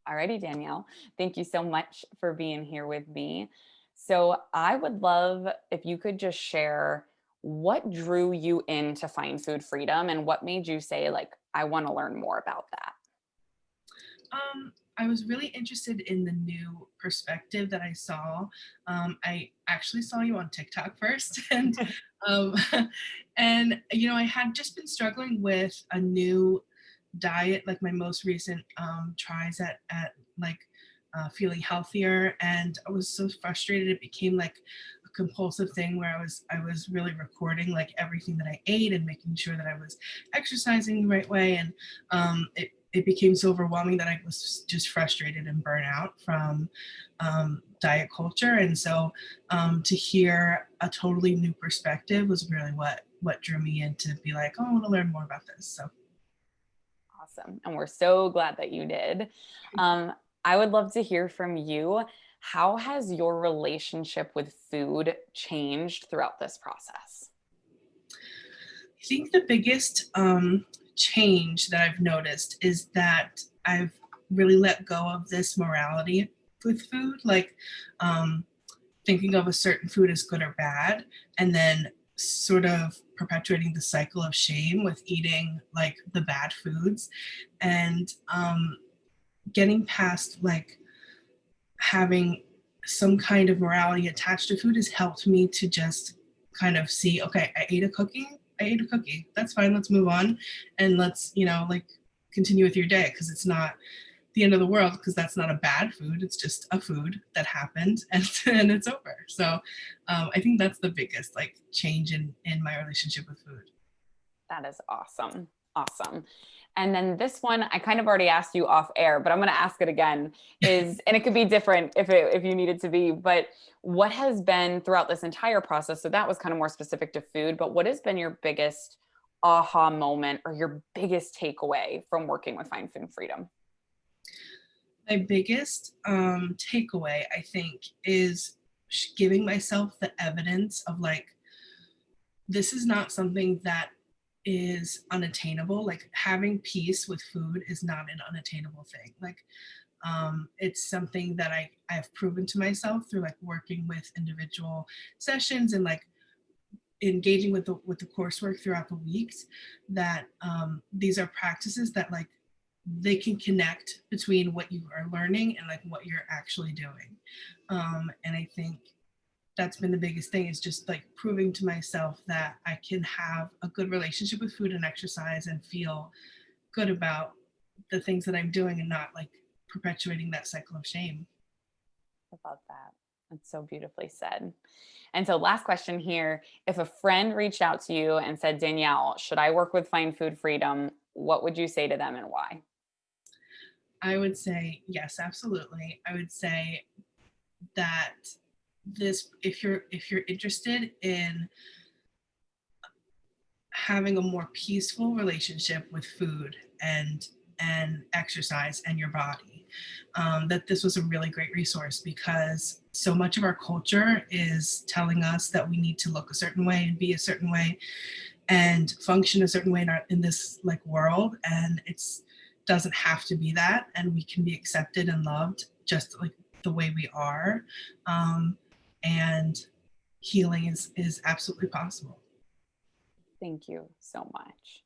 Alrighty, Danielle. Thank you so much for being here with me. So, I would love if you could just share what drew you in to find food freedom and what made you say, like, I want to learn more about that. I was really interested in the new perspective that I saw. I actually saw you on TikTok first, um, and I had just been struggling with a new diet, like my most recent tries at like feeling healthier, and I was so frustrated. It became like a compulsive thing where I was really recording like everything that I ate and making sure that I was exercising the right way, and it became so overwhelming that I was just frustrated and burnt out from diet culture. And so to hear a totally new perspective was really what drew me in to be like, oh, I want to learn more about this. So Awesome. And we're so glad that you did. Um, I would love to hear from you. How has your relationship with food changed throughout this process? I think the biggest change that I've noticed is that I've really let go of this morality with food, like um, thinking of a certain food as good or bad, and then sort of perpetuating the cycle of shame with eating like the bad foods, and getting past like having some kind of morality attached to food has helped me to just kind of see, okay, I ate a cookie. That's fine. Let's move on and let's, like continue with your day because it's not the end of the world because that's not a bad food. It's just a food that happened and it's over. So I think that's the biggest like change in my relationship with food. That is awesome. Awesome. And then this one, I kind of already asked you off air, but I'm going to ask it again is, and it could be different if you need it to be, but what has been throughout this entire process? So that was kind of more specific to food, but what has been your biggest aha moment or your biggest takeaway from working with Find Food Freedom? My biggest takeaway, I think, is giving myself the evidence of like, this is not something that is unattainable. Like having peace with food is not an unattainable thing. Like it's something that I've proven to myself through like working with individual sessions and like engaging with the coursework throughout the weeks that these are practices that like they can connect between what you are learning and like what you're actually doing. And I think that's been the biggest thing is just like proving to myself that I can have a good relationship with food and exercise and feel good about the things that I'm doing and not like perpetuating that cycle of shame. About that. That's so beautifully said. And so, last question here. If a friend reached out to you and said, Danielle, should I work with Find Food Freedom? What would you say to them and why? I would say yes, absolutely. I would say that this if you're interested in having a more peaceful relationship with food and exercise and your body, that this was a really great resource because so much of our culture is telling us that we need to look a certain way and be a certain way and function a certain way in this like world, and it's doesn't have to be that, and we can be accepted and loved just like the way we are, and healing is absolutely possible. Thank you so much.